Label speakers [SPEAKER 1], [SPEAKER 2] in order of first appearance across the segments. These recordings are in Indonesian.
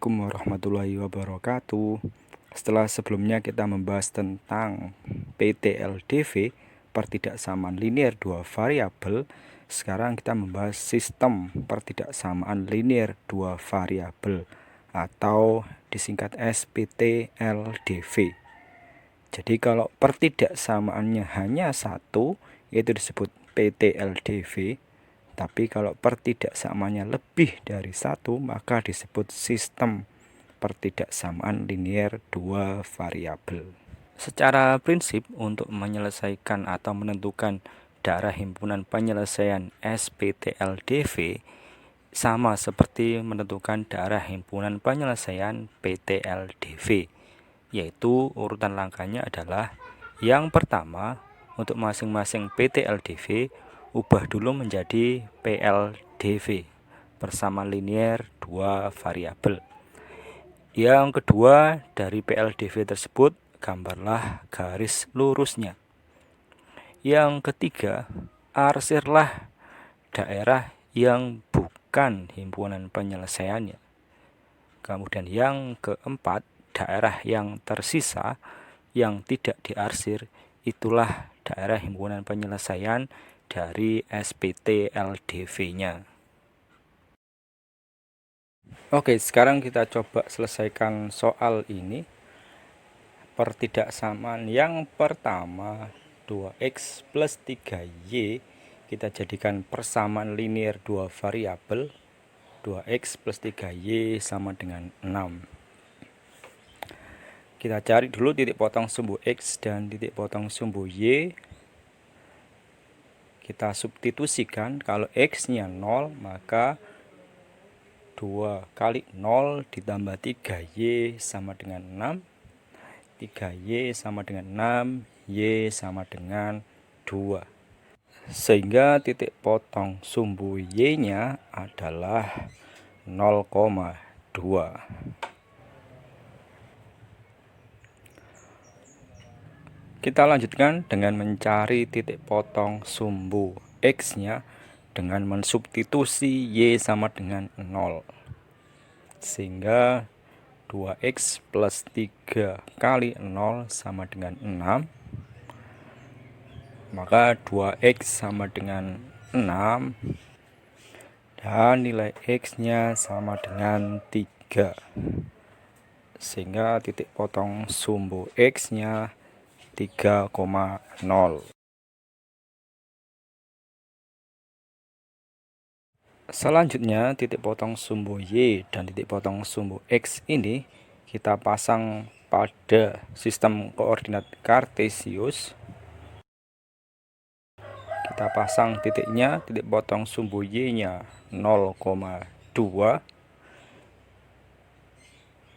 [SPEAKER 1] Assalamualaikum warahmatullahi wabarakatuh. Setelah sebelumnya kita membahas tentang PTLDV, pertidaksamaan linear dua variabel, sekarang kita membahas sistem pertidaksamaan linear dua variabel atau disingkat SPTLDV. Jadi kalau pertidaksamaannya hanya satu, yaitu disebut PTLDV. Tapi kalau pertidaksamaannya lebih dari satu, maka disebut sistem pertidaksamaan linear dua variabel. Secara prinsip, untuk menyelesaikan atau menentukan daerah himpunan penyelesaian SPTLDV sama seperti menentukan daerah himpunan penyelesaian PTLDV, yaitu urutan langkahnya adalah yang pertama, untuk masing-masing PTLDV ubah dulu menjadi PLDV bersama linear dua variabel. Yang kedua, dari PLDV tersebut gambarlah garis lurusnya. Yang ketiga, arsirlah daerah yang bukan himpunan penyelesaiannya. Kemudian yang keempat, daerah yang tersisa yang tidak diarsir itulah daerah himpunan penyelesaian dari SPTLDV-nya. Oke, sekarang kita coba selesaikan soal ini. Pertidaksamaan yang pertama, 2x plus 3y, kita jadikan persamaan linear dua variabel. 2x plus 3y sama dengan 6. Kita cari dulu titik potong sumbu x dan titik potong sumbu y. Kita substitusikan, kalau x-nya 0, maka 2 kali 0 ditambah 3y sama dengan 6. 3y sama dengan 6, y sama dengan 2. Sehingga titik potong sumbu y-nya adalah 0,2. Kita lanjutkan dengan mencari titik potong sumbu x-nya dengan mensubstitusi y sama dengan 0. Sehingga 2x plus 3 kali 0 sama dengan 6. Maka 2x sama dengan 6 dan nilai x-nya sama dengan 3. Sehingga titik potong sumbu x-nya 3,0. Selanjutnya, titik potong sumbu y dan titik potong sumbu x ini kita pasang pada sistem koordinat kartesius. Kita pasang titiknya, titik potong sumbu y-nya 0,2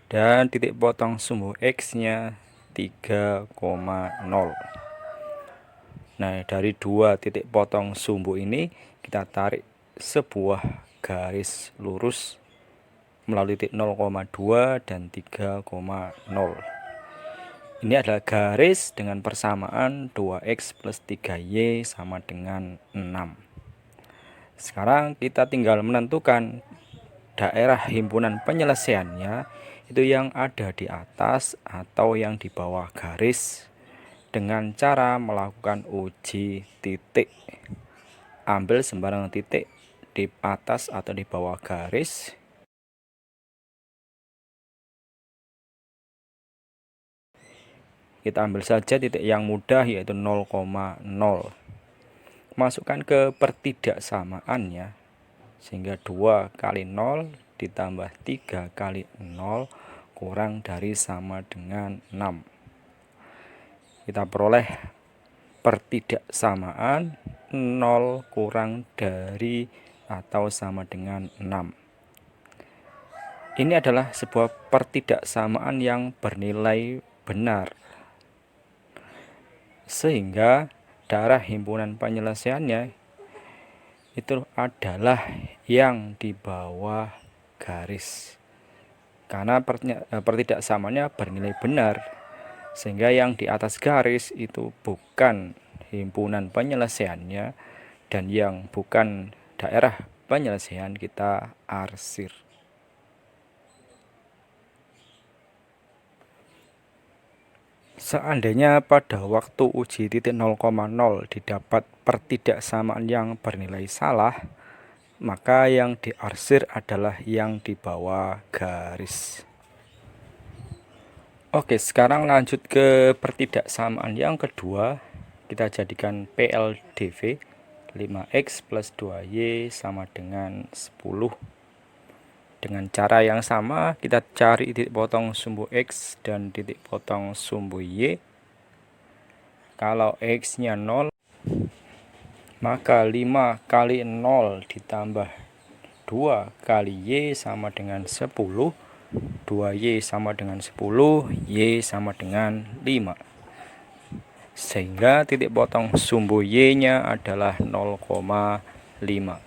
[SPEAKER 1] dan titik potong sumbu x-nya 3,0. Nah, dari dua titik potong sumbu ini kita tarik sebuah garis lurus melalui titik 0,2 dan 3,0. Ini adalah garis dengan persamaan 2x plus 3y sama dengan 6. Sekarang kita tinggal menentukan daerah himpunan penyelesaiannya, itu yang ada di atas atau yang di bawah garis, dengan cara melakukan uji titik. Ambil sembarang titik di atas atau di bawah garis. Kita ambil saja titik yang mudah, yaitu 0,0. Masukkan ke pertidaksamaannya, sehingga 2 kali 0 ditambah 3 kali 0 kurang dari sama dengan 6. Kita peroleh pertidaksamaan 0 kurang dari atau sama dengan 6. Ini adalah sebuah pertidaksamaan yang bernilai benar, sehingga daerah himpunan penyelesaiannya itu adalah yang di bawah garis, karena pertidaksamaannya bernilai benar, sehingga yang di atas garis itu bukan himpunan penyelesaiannya, dan yang bukan daerah penyelesaian kita arsir. Seandainya pada waktu uji titik 0,0 didapat pertidaksamaan yang bernilai salah, maka yang diarsir adalah yang di bawah garis. Oke, sekarang lanjut ke pertidaksamaan yang kedua. Kita jadikan PLDV 5x plus 2y sama dengan 10. Dengan cara yang sama, kita cari titik potong sumbu x dan titik potong sumbu y. Kalau x-nya 0, maka 5 kali 0 ditambah 2 kali y sama dengan 10. 2y sama dengan 10, y sama dengan 5. Sehingga titik potong sumbu y-nya adalah 0,5.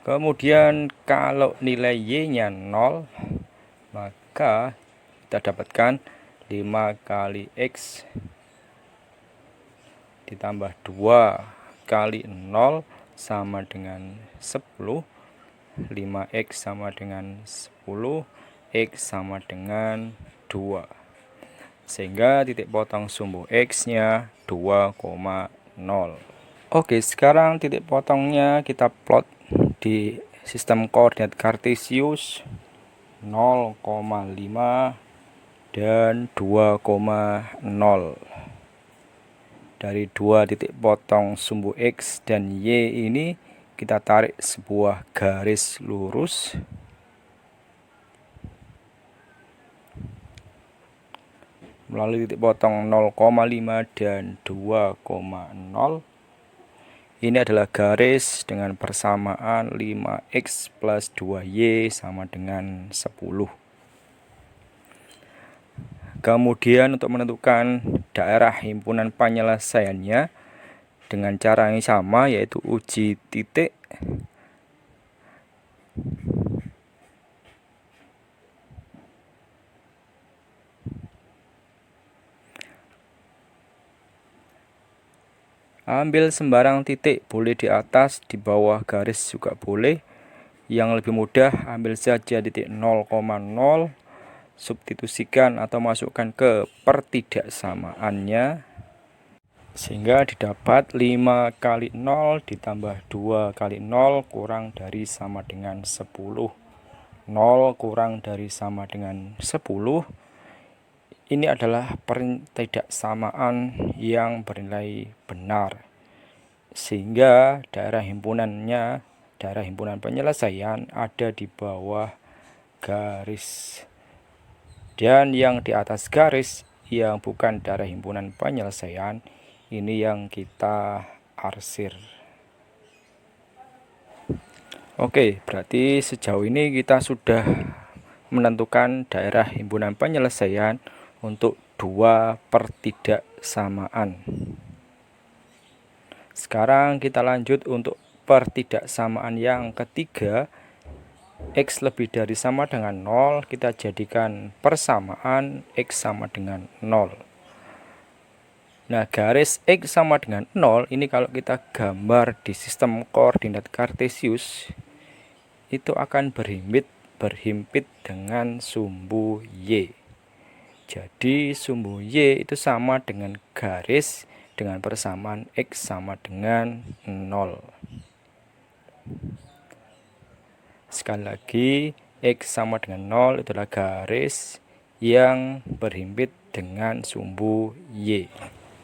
[SPEAKER 1] Kemudian kalau nilai y-nya 0, maka kita dapatkan 5 kali x ditambah 2 kali 0 sama dengan 10. 5x sama dengan 10, x sama dengan 2. Sehingga titik potong sumbu x-nya 2,0. Oke, sekarang titik potongnya kita plot di sistem koordinat kartesius 0,5 dan 2,0. Dari dua titik potong sumbu x dan y ini kita tarik sebuah garis lurus melalui titik potong 0,5 dan 2,0. Ini adalah garis dengan persamaan 5x plus 2y sama dengan 10. Kemudian untuk menentukan daerah himpunan penyelesaiannya dengan cara yang sama, yaitu uji titik. Ambil sembarang titik, boleh di atas, di bawah garis juga boleh. Yang lebih mudah, ambil saja titik 0,0, substitusikan atau masukkan ke pertidaksamaannya, sehingga didapat 5 kali 0 ditambah 2 kali 0 kurang dari sama dengan 10. 0 kurang dari sama dengan 10. Ini adalah pertidaksamaan yang bernilai benar, sehingga daerah himpunan penyelesaian ada di bawah garis, dan yang di atas garis yang bukan daerah himpunan penyelesaian, ini yang kita arsir. Oke, berarti sejauh ini kita sudah menentukan daerah himpunan penyelesaian untuk dua pertidaksamaan. Sekarang kita lanjut untuk pertidaksamaan yang ketiga. X lebih dari sama dengan 0, kita jadikan persamaan X sama dengan 0. Nah, garis X sama dengan 0 ini kalau kita gambar di sistem koordinat kartesius, itu akan berhimpit dengan sumbu Y. Jadi sumbu Y itu sama dengan garis dengan persamaan X sama dengan 0. Sekali lagi, X sama dengan 0 itu adalah garis yang berhimpit dengan sumbu Y.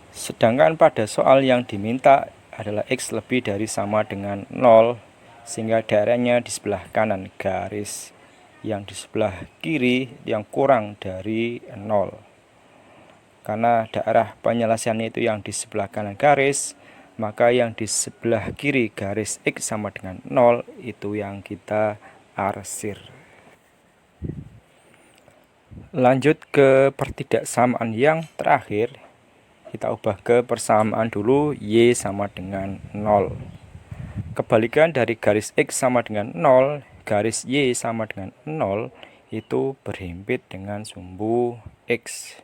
[SPEAKER 1] Sedangkan pada soal yang diminta adalah X lebih dari sama dengan 0, sehingga daerahnya di sebelah kanan garis, yang di sebelah kiri yang kurang dari 0. Karena daerah penyelesaian itu yang di sebelah kanan garis, maka yang di sebelah kiri garis X sama dengan 0 itu yang kita arsir. Lanjut ke pertidaksamaan yang terakhir. Kita ubah ke persamaan dulu, Y sama dengan 0. Kebalikan dari garis X sama dengan 0, garis Y sama dengan 0 itu berhimpit dengan sumbu X.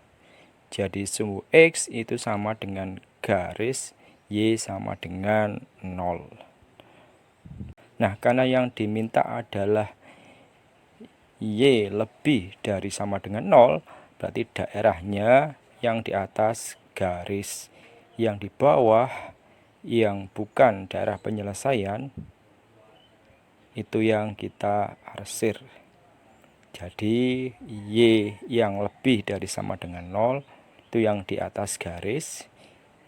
[SPEAKER 1] Jadi sumbu X itu sama dengan garis Y sama dengan 0. Nah, karena yang diminta adalah Y lebih dari sama dengan 0, berarti daerahnya yang di atas garis, yang di bawah yang bukan daerah penyelesaian itu yang kita arsir. Jadi Y yang lebih dari sama dengan 0 itu yang di atas garis,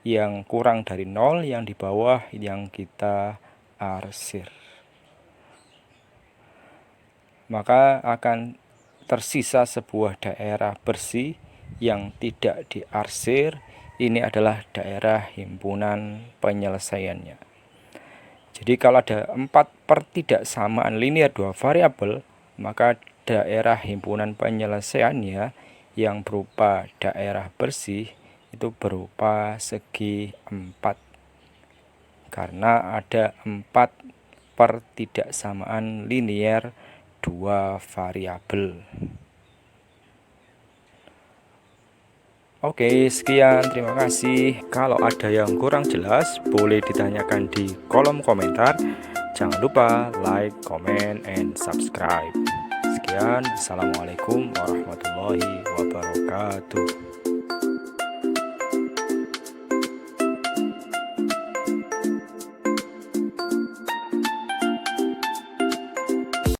[SPEAKER 1] yang kurang dari 0 yang di bawah yang kita arsir. Maka akan tersisa sebuah daerah bersih yang tidak diarsir. Ini adalah daerah himpunan penyelesaiannya. Jadi kalau ada 4 pertidaksamaan linear 2 variabel, maka daerah himpunan penyelesaiannya yang berupa daerah bersih itu berupa segi 4, karena ada 4 pertidaksamaan linear 2 variabel. Oke, sekian, terima kasih. Kalau ada yang kurang jelas boleh ditanyakan di kolom komentar. Jangan lupa like, comment, and subscribe. Sekian, assalamualaikum warahmatullahi wabarakatuh.